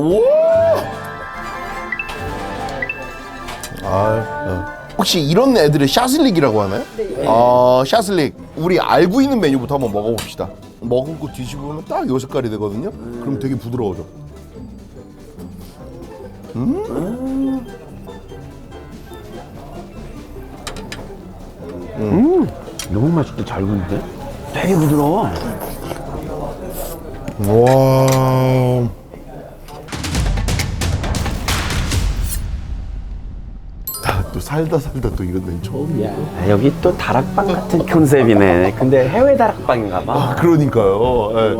오! 혹시 이런 애들을 샤슬릭이라고 하나요? 네. 샤슬릭. 우리 알고 있는 메뉴부터 한번 먹어봅시다. 먹은 거 뒤집으면 딱 요 색깔이 되거든요. 그럼 되게 부드러워져. 너무 맛있다. 잘 구운데? 되게 부드러워. 와. 또 살다 또 이런 데는 처음이야. 여기 또 다락방 같은 컨셉이네. 근데 해외 다락방인가 봐. 그러니까요. 예.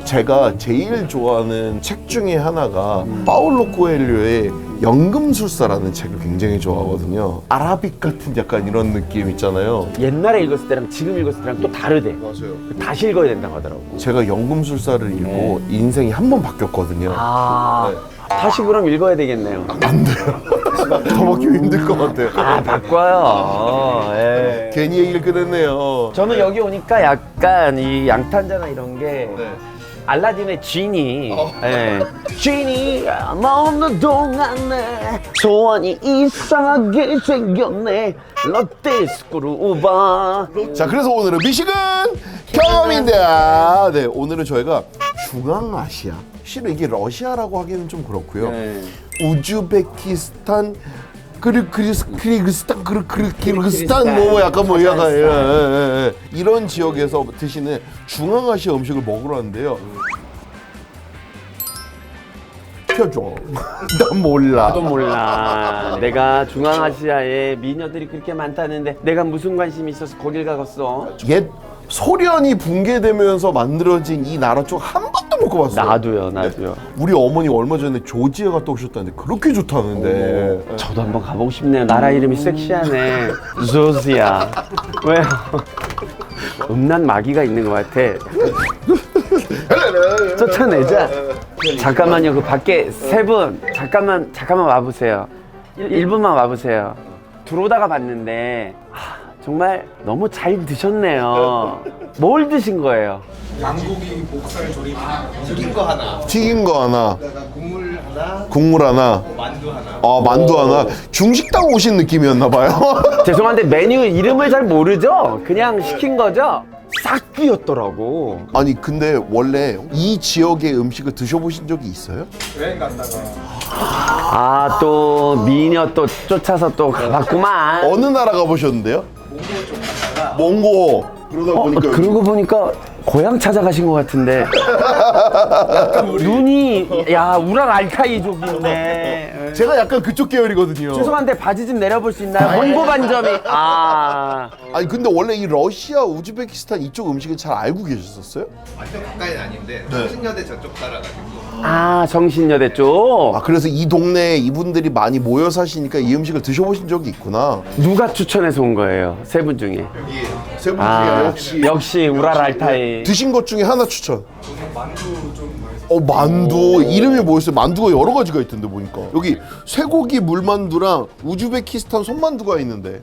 제가 제일 좋아하는 책 중에 하나가 파울로 코엘료의 연금술사라는 책을 굉장히 좋아하거든요. 아라빅 같은 약간 이런 느낌 있잖아요. 옛날에 읽었을 때랑 지금 읽었을 때랑 또 다르대. 맞아요. 다시 읽어야 된다고 하더라고. 제가 연금술사를 읽고 인생이 한 번 바뀌었거든요. 다시 그럼 읽어야 되겠네요. 안 돼요. 더 바뀌면 힘들 것 같아요. 바꿔요. 예. 괜히 얘기를 꺼냈네요. 저는 여기 오니까 약간 이 양탄자나 이런 게 알라딘의 지니, 지니 너 없는 동안에 소원이 이상하게 생겼네. 롯데 스크루바. 자, 그래서 오늘은 미식은 경험인데요. 네, 오늘은 저희가 중앙아시아, 실은 이게 러시아라고 하기는 좀 그렇고요. 우즈베키스탄, 키르기스탄 뭐 약간 뭐 약간 이런 지역에서 드시는 중앙아시아 음식을 먹으러 왔는데요. 표정. 난 몰라. 나도 몰라. 내가 중앙아시아에 미녀들이 그렇게 많다는데 내가 무슨 관심이 있어서 거길 가겠어? 옛 소련이 붕괴되면서 만들어진 이 나라 쪽 한 번도 못 가봤어요. 나도요. 우리 어머니 얼마 전에 조지아 갔다 오셨다는데 그렇게 좋다는데. 저도 한번 가보고 싶네요. 나라 이름이 섹시하네. 조지아. 왜요? 음란 마귀가 있는 것 같아. 쫓아내자. 잠깐만요. 그 밖에 세 분 잠깐만 와보세요. 1분만 와보세요. 들어오다가 봤는데 정말 너무 잘 드셨네요. 뭘 드신 거예요? 양고기 목살 조림 튀긴 거 하나, 국물 하나 만두 하나. 만두 하나 만두 하나. 중식당 오신 느낌이었나 봐요. 죄송한데 메뉴 이름을 잘 모르죠? 그냥 시킨 거죠? 싹 비었더라고. 아니 근데 원래 이 지역의 음식을 드셔보신 적이 있어요? 여행 갔다가 또 미녀 또 쫓아서 또 가봤구만. 어느 나라 가보셨는데요? 몽골 쪽 갔다가 몽고. 그러다 보니까 그러고 보니까 고향 찾아가신 것 같은데. 눈이 우랄 알타이족인데. 제가 약간 그쪽 계열이거든요. 죄송한데 바지 좀 내려볼 수 있나요? 홍보 반점이. 아니 근데 원래 이 러시아, 우즈베키스탄 이쪽 음식은 잘 알고 계셨었어요? 완전 가까이는 아닌데 성신여대 저쪽 따라가지고 정신여대 쪽. 그래서 이 동네에 이분들이 많이 모여 사시니까 이 음식을 드셔보신 적이 있구나. 누가 추천해서 온 거예요? 세 분 중에. 여기 세 분 중에 역시 우랄 알타이. 드신 것 중에 하나 추천. 저는 만두 좀 맛있어요. 만두. 이름이 뭐였어요? 만두가 여러 가지가 있던데 보니까. 여기 쇠고기 물만두랑 우즈베키스탄 손만두가 있는데.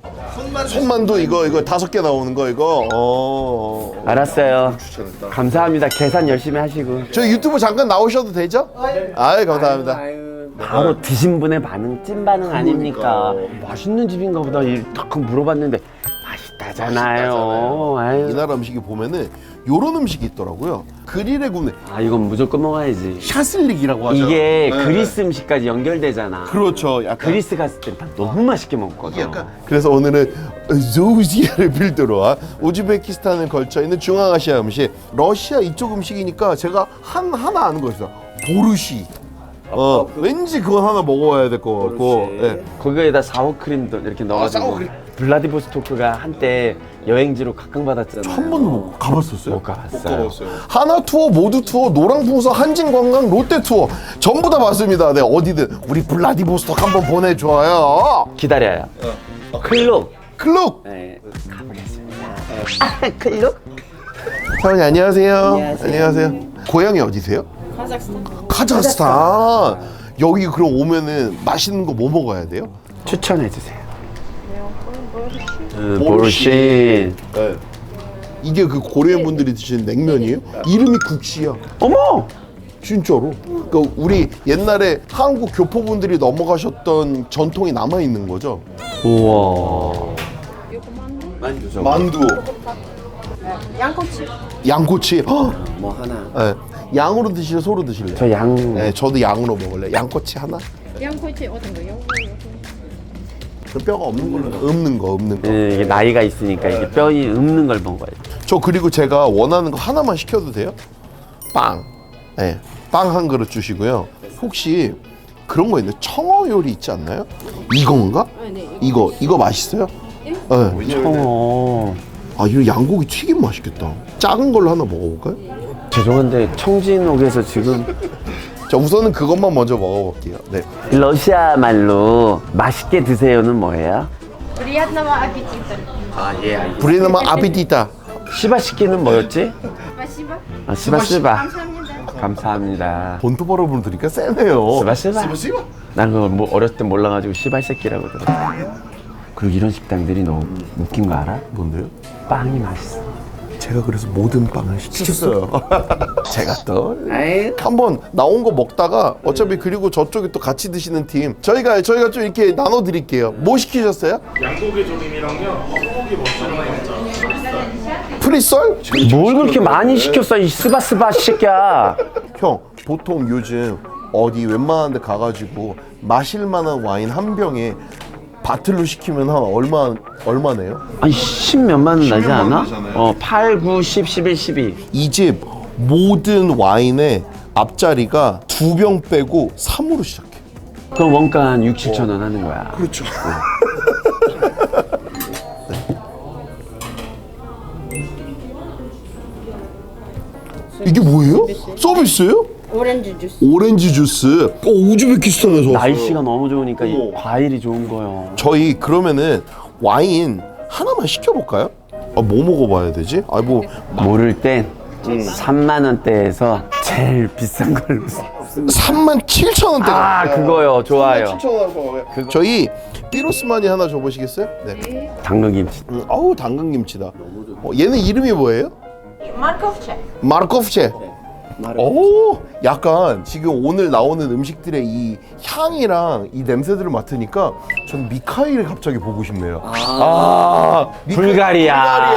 손만두 이거 5개 나오는 거 이거. 알았어요. 감사합니다. 계산 열심히 하시고. 저 유튜브 잠깐 나오셔도 되죠? 아유 감사합니다. 바로 드신 분의 반응 찐 반응 아닙니까? 맛있는 집인가 보다 딱 물어봤는데 맛있다잖아요. 이 나라 음식이 보면은 요런 음식이 있더라고요. 그릴에 굽는 이건 무조건 먹어야지. 샤슬릭이라고 하죠. 이게 그리스 음식까지 연결되잖아. 그렇죠. 약간 그리스 갔을 땐 너무 맛있게 먹거든. 그래서 오늘은 조지아를 필두로 한 우즈베키스탄을 걸쳐 있는 중앙아시아 음식, 러시아 이쪽 음식이니까 제가 하나 아는 거 있어요. 보르시. 왠지 그건 하나 먹어야 될 것 같고. 예. 거기에다 사워크림도 이렇게 넣어가지고. 사워크림. 블라디보스토크가 한때 여행지로 각광받았잖아요. 한 번도 못 가봤었어요? 못 가봤어요. 하나 투어, 모두 투어, 노랑풍선, 한진관광, 롯데 투어 전부 다 봤습니다. 네, 어디든 우리 블라디보스토크 한번 보내줘요. 기다려요. 클럽. 클룩. 네, 가보겠습니다. 클럽? 사장님 안녕하세요. 안녕하세요. 고향이 어디세요? 카자흐스탄. 여기 그럼 오면은 맛있는 거 뭐 먹어야 돼요? 추천해주세요. 보르시. 네. 이게 그 고려인 분들이 드시는 냉면이에요? 이름이 국시야. 어머! 진짜로. 그러니까 우리 옛날에 한국 교포분들이 넘어가셨던 전통이 남아 있는 거죠. 우와. 요거 만두, 만두, 양꼬치. 양꼬치. 헉! 뭐 하나. 네. 양으로 드실래, 소로 드실래? 저 양. 네, 저도 양으로 먹을래. 양꼬치 하나. 양꼬치 어떤 거? 요거. 그 뼈가 없는 걸로. 없는 거. 네, 이게 나이가 있으니까 이게 뼈이 없는 걸 먹어야지. 저 그리고 제가 원하는 거 하나만 시켜도 돼요? 빵. 네, 빵 한 그릇 주시고요. 혹시 그런 거 있나요? 청어 요리 있지 않나요? 이건가? 네. 이거 맛있어요? 네. 청어. 아, 이거 양고기 튀김 맛있겠다. 작은 걸로 하나 먹어볼까요? 죄송한데 청진옥에서 지금 자, 우선은 그것만 먼저 먹어볼게요. 네. 러시아 말로 맛있게 드세요는 뭐예요? Приятного аппетита. 아, 예, 알겠습니다. 브리나마 아비디타. 시바시키는 뭐였지? Спасибо. 아, 시바시바. 감사합니다. 감사합니다. 본토바로 부르니까 세네요. 시바시바. 난 그걸 뭐 어렸을 때 몰라가지고 시발새끼라고 들었어. 그리고 이런 식당들이 너무 웃긴 거 알아? 뭔데요? 빵이 맛있어. 제가 그래서 모든 빵을 시켰어요. 제가 또 아이. 한번 나온 거 먹다가 어차피 그리고 저쪽에 또 같이 드시는 팀 저희가 좀 이렇게 나눠 드릴게요. 뭐 시키셨어요? 양고기 조림이랑요. 소고기 머스랑 프리썰? 뭘 그렇게 많이 시켰어 이 스바스바 새끼야. 형, 보통 요즘 어디 웬만한 데 가가지고 마실 만한 와인 한 병에 바틀로 시키면 한 얼마 내요? 아니 10몇만 원 나지 않아? 나잖아요. 8, 9, 10, 11, 12. 이 집 모든 와인의 앞자리가 2병 빼고 3으로 시작해. 그럼 원가 한 6, 7천 원 하는 거야. 그렇죠. 이게 뭐예요? 서비스예요? 오렌지 주스. 오렌지 주스. 우즈베키스탄에서 날씨가 너무 좋으니까 이 어머. 과일이 좋은 거요. 저희 그러면은 와인 하나만 시켜볼까요? 아, 뭐 먹어봐야 되지? 아, 뭐 모를 땐 3만 원대에서 제일 비싼 걸로. 37,000원대. 아 그거요. 좋아요. 저희 삐로스마니 하나 줘보시겠어요? 네. 당근김치. 어우, 당근김치다. 얘는 이름이 뭐예요? 마르코프체. 마르코프체. 오, 약간 지금 오늘 나오는 음식들의 이 향이랑 이 냄새들을 맡으니까 전 미카일을 갑자기 보고 싶네요. 불가리아.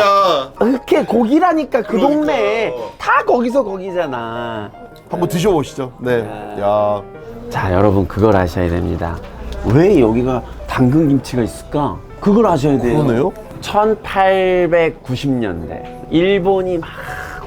그렇게 고기라니까 그 그러니까. 동네에 다 거기서 거기잖아. 한번 드셔보시죠. 네. 야, 자 여러분 그걸 아셔야 됩니다. 왜 여기가 당근김치가 있을까? 그걸 아셔야 돼요. 그러네요. 1890년대 일본이 막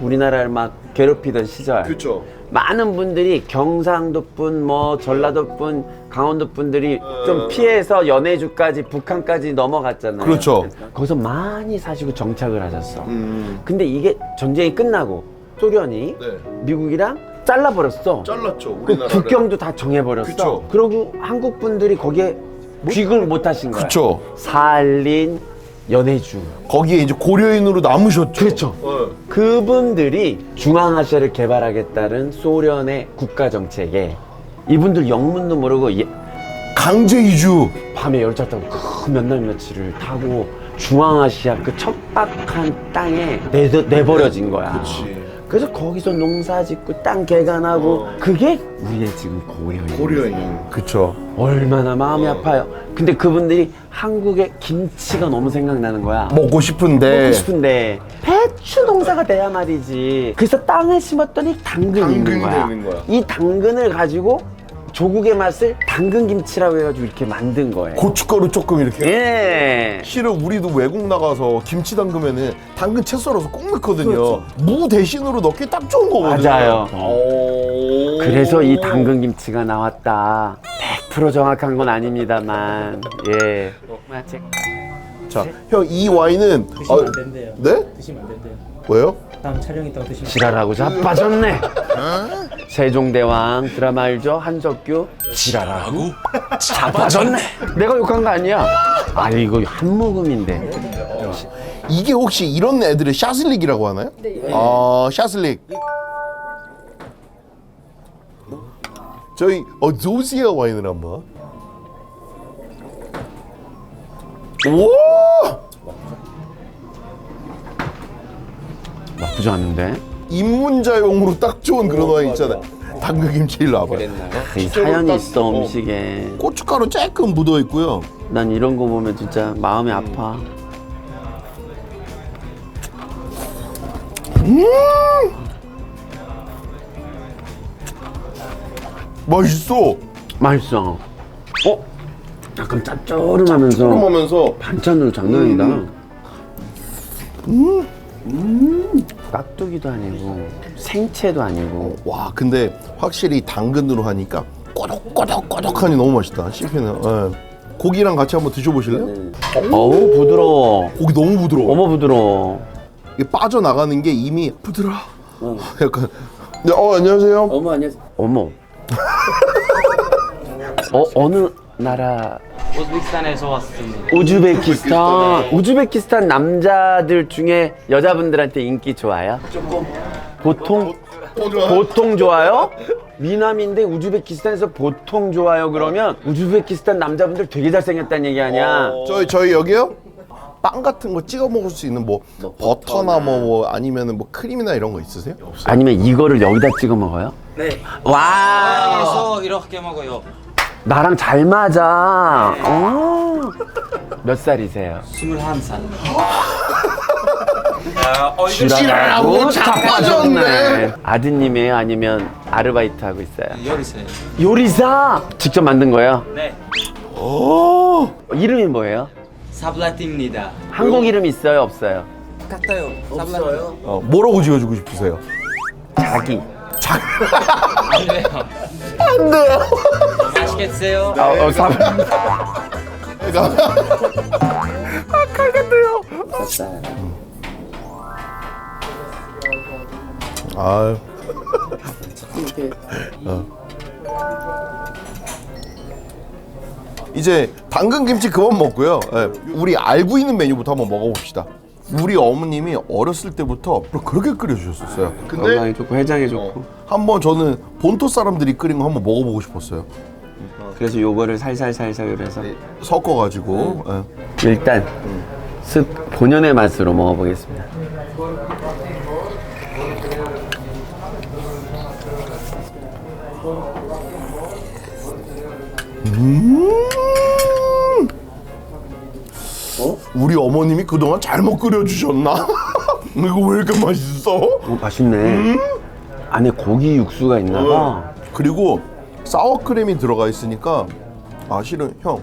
우리나라를 막 괴롭히던 시절 그렇죠. 많은 분들이 경상도 분, 뭐 전라도 분, 강원도 분들이 좀 피해서 연해주까지 북한까지 넘어갔잖아요. 그렇죠. 거기서 많이 사시고 정착을 하셨어. 근데 이게 전쟁이 끝나고 소련이 네. 미국이랑 잘라버렸어. 잘랐죠. 그 국경도 다 정해버렸어. 그쵸. 그러고 한국 분들이 거기에 귀국을 못 하신 거야. 그렇죠. 살린 연해주. 거기에 이제 고려인으로 남으셨죠. 그렇죠. 그분들이 중앙아시아를 개발하겠다는 소련의 국가 정책에 이분들 영문도 모르고 강제 이주. 밤에 열차 타고 그 몇 날 며칠을 타고 중앙아시아 그 척박한 땅에 내버려진 거야. 그렇지. 그래서 거기서 농사 짓고 땅 개간하고 그게 우리의 지금 고려인. 그쵸. 얼마나 마음이 아파요. 근데 그분들이 한국의 김치가 너무 생각나는 거야. 먹고 싶은데. 먹고 싶은데 배추 농사가 돼야 말이지. 그래서 땅을 심었더니 당근이 있는 거야. 되는 거야. 이 당근을 가지고 조국의 맛을 당근김치라고 해가지고 이렇게 만든 거예요. 고춧가루 조금 이렇게. 예. 실은 우리도 외국 나가서 김치 담그면은 당근 채 썰어서 꼭 넣거든요. 무 대신으로 넣기 딱 좋은 거거든요. 맞아요. 오. 그래서 이 당근김치가 나왔다. 100% 정확한 건 아닙니다만. 예. 자, 형 이 와인은 드시면 안 된대요. 네? 드시면 안 된대요. 왜요? 다음 촬영 있다고 드시면 지랄하고 자빠졌네. 세종대왕 드라마 알죠? 한석규 지랄하고 자빠졌네. 내가 욕한 거 아니야. 아 이거 한 모금인데. 이게 혹시 이런 애들을 샤슬릭이라고 하나요? 네. 아, 샤슬릭. 저희 조시아 와인을 한번. 오! 나쁘지 않은데. 입문자용으로 딱 좋은 그런 와인 있잖아요. 당근김치 일로 와봐요. 이 사연이 있어 음식에. 고춧가루 조금 묻어 있고요. 난 이런 거 보면 진짜 마음이 아파. 맛있어. 맛있어. 약간 짭조름하면서 쫄깃하면서 반찬으로 장난 아니다. 깍두기도 아니고 생채도 아니고. 와 근데 확실히 당근으로 하니까 꼬독꼬독꼬독하니 너무 맛있다. 씹히네요. 예. 고기랑 같이 한번 드셔보실래요? 어우 부드러워. 고기 너무 부드러워. 어머 부드러워. 이게 빠져나가는 게 이미 부드러워. 약간 네, 안녕하세요. 어머 안녕하세요. 어머. 어느 나라? 우즈베키스탄에서 왔습니다. 우즈베키스탄. 우즈베키스탄 남자들 중에 여자분들한테 인기 좋아요? 조금. 보통 좋아요? 미남인데 우즈베키스탄에서 보통 좋아요 그러면 우즈베키스탄 남자분들 되게 잘생겼다는 얘기 아니야? 저희 여기요? 빵 같은 거 찍어 먹을 수 있는 뭐 버터나 뭐 아니면은 뭐 크림이나 이런 거 있으세요? 아니면 이거를 여기다 찍어 먹어요? 네. 와. 그래서 이렇게 먹어요. 나랑 잘 맞아. 몇 살이세요? 21살. 지랄하고 자빠졌네. 아드님이에요? 아니면 아르바이트 하고 있어요? 요리사요. 요리사? 직접 만든 거예요? 네. 이름이 뭐예요? 사블라티입니다. 한국 이름 있어요? 없어요? 같아요. 없어요. 뭐라고 지어주고 싶으세요? 자기. 안 돼요. 안 돼요. 맛있겠어요? 칼 같아요. 아유. 이제 당근김치 그만 먹고요. 예, 우리 알고 있는 메뉴부터 한번 먹어봅시다. 우리 어머님이 어렸을 때부터 그렇게 끓여주셨었어요. 건강에 좋고 해장에 좋고. 한번 저는 본토 사람들이 끓인 거 한번 먹어보고 싶었어요. 그래서 요거를 살살살살 해서 섞어가지고. 예. 일단 습 본연의 맛으로 먹어보겠습니다. 우리 어머님이 그동안 잘못 끓여주셨나? 이거 왜 이렇게 맛있어? 맛있네. 안에 고기 육수가 있나 봐. 그리고 사워크림이 들어가 있으니까 실은 형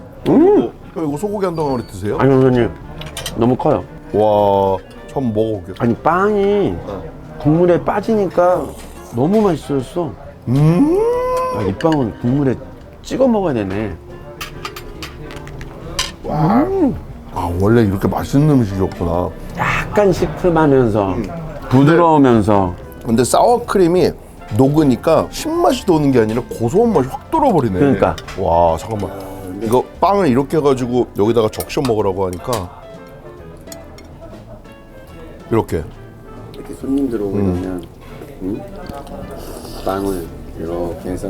이거 소고기 한 덩어리 드세요? 아니 선생님 너무 커요. 와 처음 먹어볼게요. 아니 빵이 국물에 빠지니까 너무 맛있었어. 이 빵은 국물에 찍어 먹어야 되네. 원래 이렇게 맛있는 음식이었구나. 약간 시큼하면서 부드러우면서. 근데 사워크림이 녹으니까 신맛이 도는 게 아니라 고소한 맛이 확 돌아버리네. 그러니까. 와 잠깐만 이거 빵을 이렇게 해가지고 여기다가 적셔 먹으라고 하니까 이렇게 이렇게 손님들 오고 이러면 빵을 이렇게 해서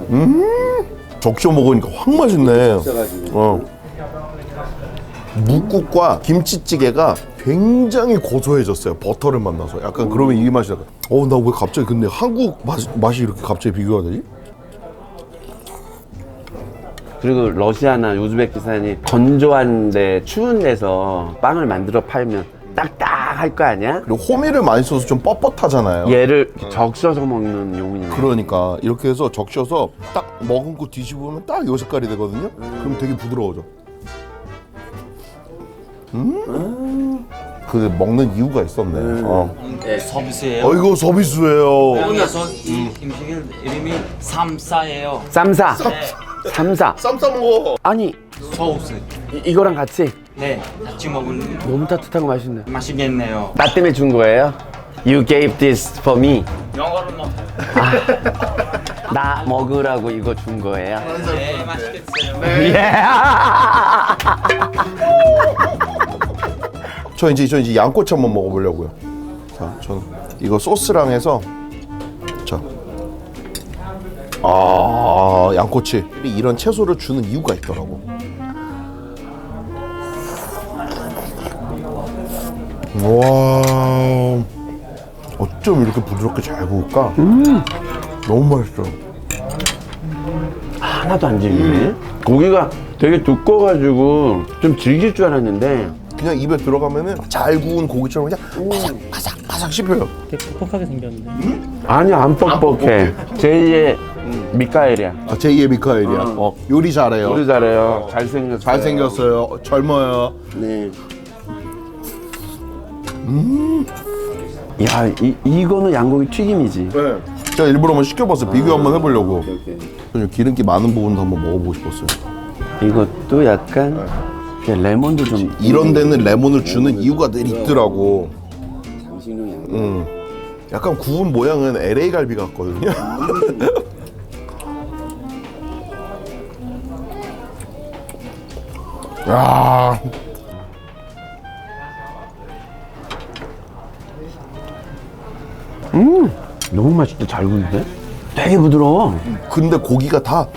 적셔 먹으니까 확 맛있네. 쪄가지고. 묵국과 김치찌개가 굉장히 고소해졌어요. 버터를 만나서 약간 그러면 이 맛이 약간 나 왜 갑자기 근데 한국 맛이 이렇게 갑자기 비교가 되지? 그리고 러시아나 우즈베키스탄이 건조한데 추운 데서 빵을 만들어 팔면 딱딱할 거 아니야? 그리고 호미를 많이 써서 좀 뻣뻣하잖아요. 얘를 적셔서 먹는 용이네. 그러니까 이렇게 해서 적셔서 딱 머금고 뒤집으면 딱 요 색깔이 되거든요. 그럼 되게 부드러워져. 그 먹는 이유가 있었네. 서비스예요. 이거 서비스예요. 여기서 이 음식은 이름이 삼사예요. 쌈사. 삼사. 쌈 싸 먹어. 아니 소스. 이거랑 같이 네, 같이 먹으면 너무 따뜻하고 맛있네. 맛있겠네요. 나 때문에 준 거예요? You gave this for me. 영어로 먹어요. 나 먹으라고 이거 준 거예요? 네, 맛있겠어요. 저 이제 양꼬치 한번 먹어보려고요. 자, 저는 이거 소스랑 해서 자, 양꼬치 이런 채소를 주는 이유가 있더라고. 와, 어쩜 이렇게 부드럽게 잘 구울까? 너무 맛있어요. 하나도 안 질기네. 고기가 되게 두꺼워가지고 좀 질길 줄 알았는데 그냥 입에 들어가면은 잘 구운 고기처럼 그냥 바삭바삭 씹혀요. 되게 퍽퍽하게 생겼는데. 아니 안 뻑뻑해. 제2의 미카엘이야. 아, 제2의 미카엘이야. 요리 잘해요. 우리 잘해요. 잘생겼어요. 잘생겼어요. 젊어요. 네. 야, 이거는 양고기 튀김이지. 네. 제가 일부러 한번 시켜봤어요. 비교 한번 해보려고. 좀 기름기 많은 부분도 한번 먹어보고 싶었어요. 이것도 약간 레몬도 좀 이런 데는 레몬을 주는 이유가 늘 있더라고. 장식용 양. 약간 구운 모양은 LA 갈비 같거든요. 야, 너무 맛있다. 잘 구운데? 되게 부드러워. 근데 고기가 다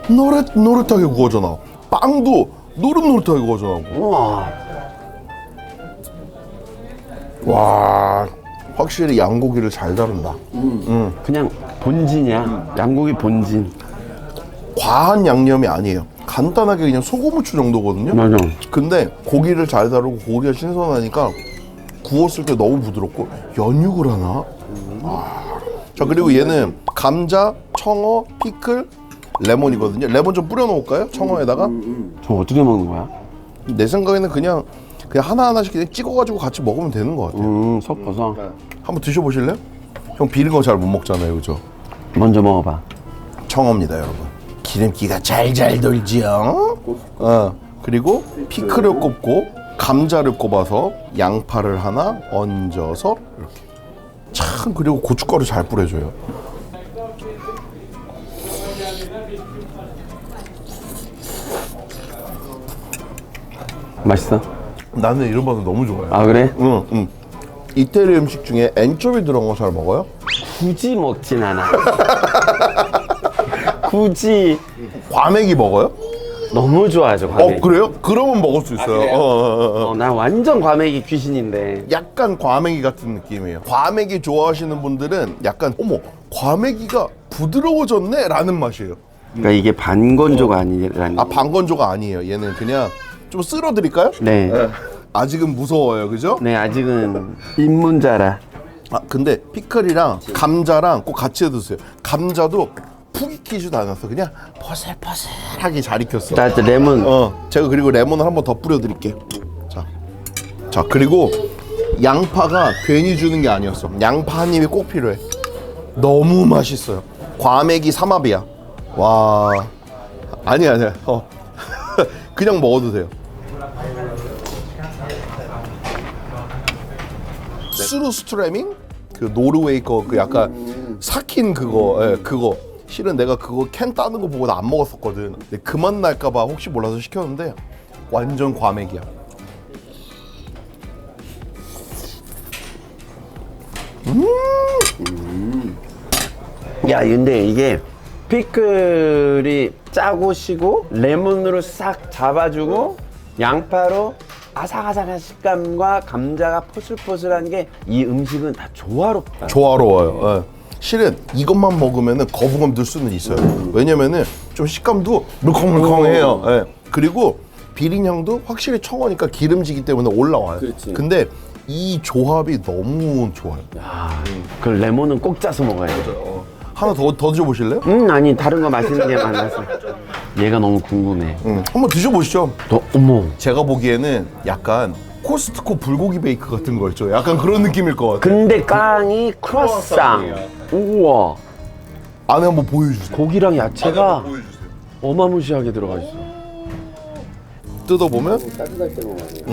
노릇노릇하게 구워져나. 빵도 노릇노릇하게 구워져나고. 우와. 와, 확실히 양고기를 잘 다룬다. 그냥 본진이야. 양고기 본진. 과한 양념이 아니에요. 간단하게 그냥 소금 후추 정도거든요. 맞아. 근데 고기를 잘 다루고 고기가 신선하니까 구웠을 때 너무 부드럽고 연육을 하나? 자, 그리고 얘는 감자, 청어, 피클, 레몬이거든요. 레몬 좀 뿌려놓을까요? 청어에다가? 저 어떻게 먹는 거야? 내 생각에는 그냥 하나하나씩 그냥 찍어가지고 같이 먹으면 되는 것 같아요. 섞어서. 한번 드셔보실래요? 형 비린 거 잘 못 먹잖아요, 그죠? 먼저 먹어봐. 청어입니다, 여러분. 기름기가 잘잘 돌지요. 그리고 피클을 꼽고 감자를 꼽아서 양파를 하나 얹어서 이렇게. 참, 그리고 고춧가루 잘 뿌려줘요. 맛있어? 나는 이런 맛을 너무 좋아해. 아 그래? 응. 이태리 음식 중에 엔초비 들어간 거 잘 먹어요? 굳이 먹진 않아. 굳이. 과메기 먹어요? 너무 좋아하죠 과메기. 그래요? 그러면 먹을 수 있어요. 나 완전 과메기 귀신인데. 약간 과메기 같은 느낌이에요. 과메기 좋아하시는 분들은 약간 어머, 과메기가 부드러워졌네? 라는 맛이에요. 그러니까 이게 반건조가 아니라는. 아, 반건조가 아니에요. 얘는 그냥 좀 쓸어드릴까요? 네. 아직은 무서워요, 그죠? 네 아직은 입문자라. 아, 근데 피클이랑 감자랑 꼭 같이 드세요. 감자도 푹 익히지도 않았어. 그냥 포슬포슬하게 잘 익혔어. 나 레몬. 제가 그리고 레몬을 한번 더 뿌려드릴게요. 자, 그리고 양파가 괜히 주는 게 아니었어. 양파 한 입이 꼭 필요해. 너무 맛있어요. 과메기 삼합이야. 와, 아니야. 그냥 먹어도 돼요. 스루스트레밍? 그 노르웨이 거 그 약간 삭힌 그거, 그거. 실은 내가 그거 캔 따는 거 보고 나 안 먹었었거든. 근데 그만 날까봐 혹시 몰라서 시켰는데 완전 과메기야. 야 근데 이게 피클이 짜고 시고 레몬으로 싹 잡아주고 양파로 아삭아삭한 식감과 감자가 포슬포슬한 게 이 음식은 다 조화롭다. 조화로워요. 실은 이것만 먹으면 거부감 들 수는 있어요. 왜냐면은 좀 식감도 물컹물컹해요. 그리고 비린 향도 확실히 청어니까 기름지기 때문에 올라와요. 그렇지. 근데 이 조합이 너무 좋아요. 그 레몬은 꼭 짜서 먹어야 돼. 하나 더 드셔보실래요? 아니 다른 거 맛있는 게 많아서. 얘가 너무 궁금해. 한번 드셔보시죠. 어머. 제가 보기에는 약간 코스트코 불고기 베이크 같은 거 있죠. 약간 그런 느낌일 것 같아요. 근데 깡이 크로아상. 우와. 안에 한번 보여주세요. 고기랑 야채가 어마무시하게 들어가 있어. 뜯어보면 따뜻할 때 먹어야 돼.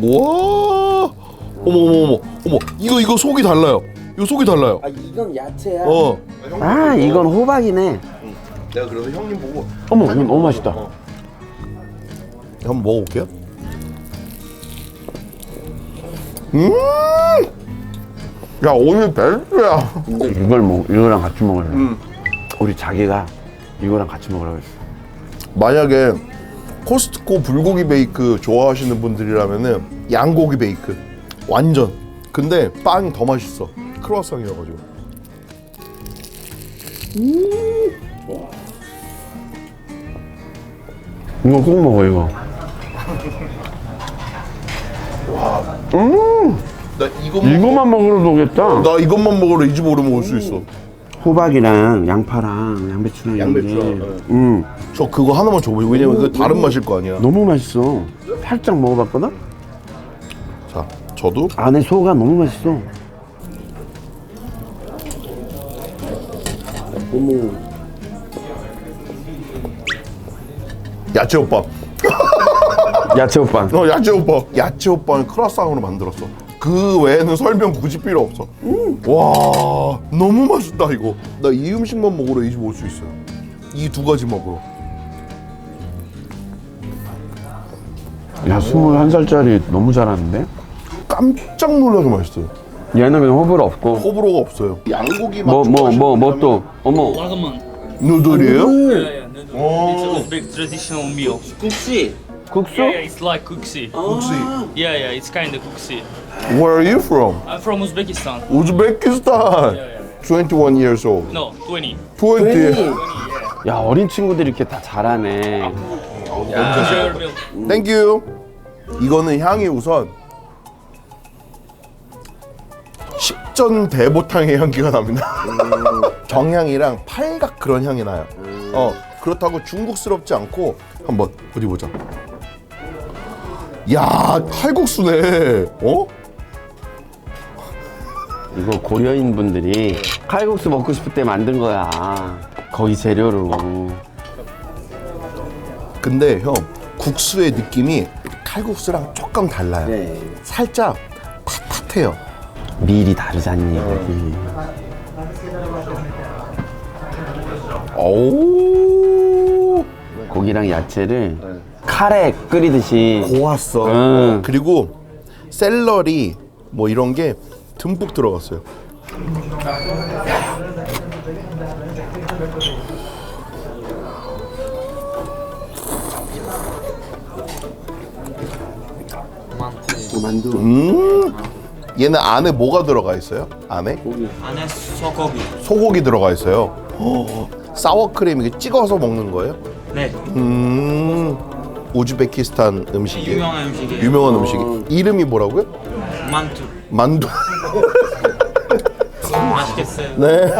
우와, 어머, 이거 속이 달라요. 이거 속이 달라요. 아 이건 야채야. 아, 이건 호박이네. 내가 그래서 형님 보고 어머, 너무 맛있다. 한번 먹어볼게요. 야, 오늘 베스트야. 이거랑 같이 먹을래. 우리 자기가 이거랑 같이 먹으라고 했어. 만약에 코스트코 불고기 베이크 좋아하시는 분들이라면은 양고기 베이크 완전. 근데 빵이 더 맛있어. 크로아상이어가지고. 이거 꼭 먹어 이거. 나 이거만 먹으러 오겠다. 나 이것만 먹으러 이 집 오르면 올 수 있어. 호박이랑 양파랑 양배추랑 양배추랑, 저 그거 하나만 줘보세요. 왜냐면 그 다른 맛일 거 아니야. 너무 맛있어. 살짝 먹어봤거든? 자, 저도 안에 소가 너무 맛있어. 야채 오빠. 야채 오빠. 야채 오빠. 야채 오빠는 크라상으로 만들었어. 그 외에는 설명 굳이 필요 없어. 와, 너무 맛있다 이거. 나 이 음식만 먹으러 이 집 올 수 있어요. 이 두 가지 먹으러. 야, 21살짜리 너무 잘하는데? 깜짝 놀라게 맛있어요. 얘는 그냥 호불호 없고. 호불호가 없어요. 양고기 맛. 뭐 또. 어머. Lagaman. 누들이에요? Yeah, noodle. It's a Uzbek traditional meal. 국시. 국수? Yeah, it's like kuksi. 혹시 Yeah, it's kind of kuksi. Where are you from? I'm from Uzbekistan. 우즈베키스탄. 21 years old. No, 20. 20. 야, 어린 친구들이 이렇게 다 잘하네. Enjoy your meal. 땡큐. 이거는 향이 우선 십전대보탕의 향기가 납니다. 정향이랑 팔각 그런 향이 나요. 그렇다고 중국스럽지 않고 한번 어디 보자. 야, 칼국수네. 이거 고려인 분들이 칼국수 먹고 싶을 때 만든 거야. 거기 재료로. 근데 형, 국수의 느낌이 칼국수랑 조금 달라요. 네. 살짝 팥팥해요. 밀이 다르잖니, 여기. 오, 고기랑 야채를 카레 끓이듯이. 고왔어. 응. 그리고 샐러리 뭐 이런 게 듬뿍 들어갔어요. 만두. 얘는 안에 뭐가 들어가 있어요? 안에? 안에 소고기. 소고기 들어가 있어요. 사워크림 이게 찍어서 먹는 거예요? 네. 우즈베키스탄 음식이에요. 유명한 음식이에요. 유명한 음식이. 이름이 뭐라고요? 만두. 만두. 맛있겠어요. 네.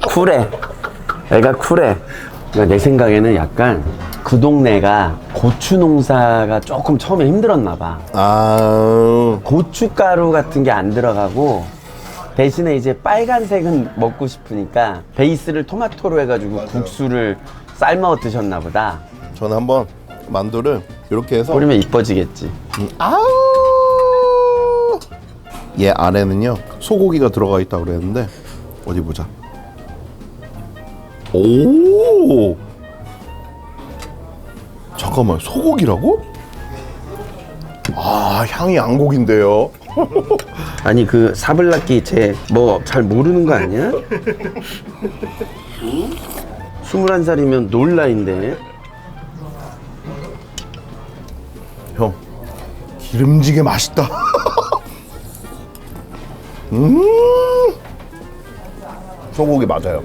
쿨해. 애가 쿨해. 그러니까 내 생각에는 약간 그 동네가 고추 농사가 조금 처음에 힘들었나 봐. 아, 고춧가루 같은 게 안 들어가고 대신에 이제 빨간색은 먹고 싶으니까 베이스를 토마토로 해가지고 국수를 삶아 드셨나 보다. 저는 한번 만두를 이렇게 해서. 뿌리면 이뻐지겠지. 아우. 얘 안에는요 소고기가 들어가 있다고 그랬는데 어디 보자. 오. 잠깐만, 소고기라고? 아, 향이 양고기인데요. 아니 그 사블라끼 쟤 뭐 잘 모르는 거 아니야? 21살이면 놀 나인데. 형, 기름지게 맛있다. 소고기 맞아요.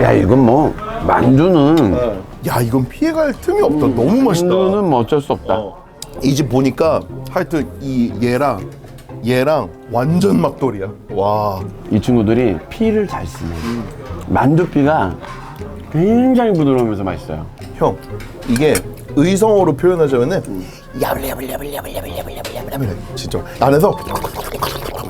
야, 이건 뭐 만두는 야, 이건 피해갈 틈이 없다. 너무 맛있다. 만두는 뭐 어쩔 수 없다. 이 집 보니까 하여튼 얘랑 완전 막돌이야. 와. 이 친구들이 피를 잘 쓰네. 만두피가 굉장히 부드러우면서 맛있어요. 형, 이게 의성어로 표현하자면은 야블야블야블야블야블야블야블 진짜 안에서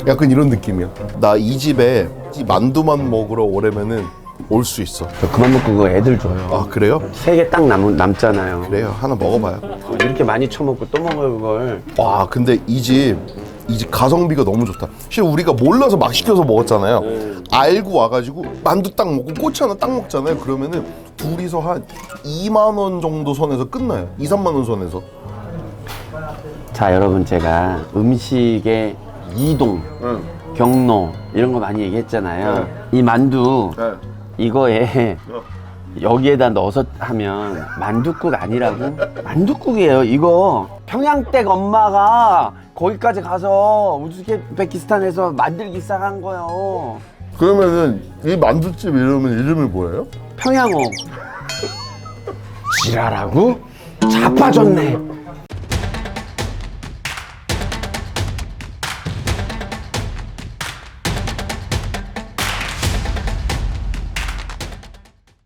약간 이런 느낌이야. 나 이 집에 이 만두만 먹으러 오려면은 올 수 있어. 저 그만 먹고 그거 애들 줘요. 아, 그래요? 3개 딱 남잖아요. 그래요. 하나 먹어봐요. 이렇게 많이 처먹고 또 먹어요 그걸. 와, 근데 이 집 가성비가 너무 좋다. 사실 우리가 몰라서 막 시켜서 먹었잖아요. 알고 와가지고 만두 딱 먹고 꼬치 하나 딱 먹잖아요. 그러면은 둘이서 한 2만 원 정도 선에서 끝나요. 2, 3만 원 선에서. 자, 여러분, 제가 음식의 이동, 경로 이런 거 많이 얘기했잖아요. 이 만두 이거에 여기에다 넣어서 하면 만둣국 아니라고? 만둣국이에요. 이거 평양댁 엄마가 거기까지 가서 우즈베키스탄에서 만들기 시작한 거예요. 그러면은 이 만두집 이름은 뭐예요? 평양옥. 지랄하고 자빠졌네.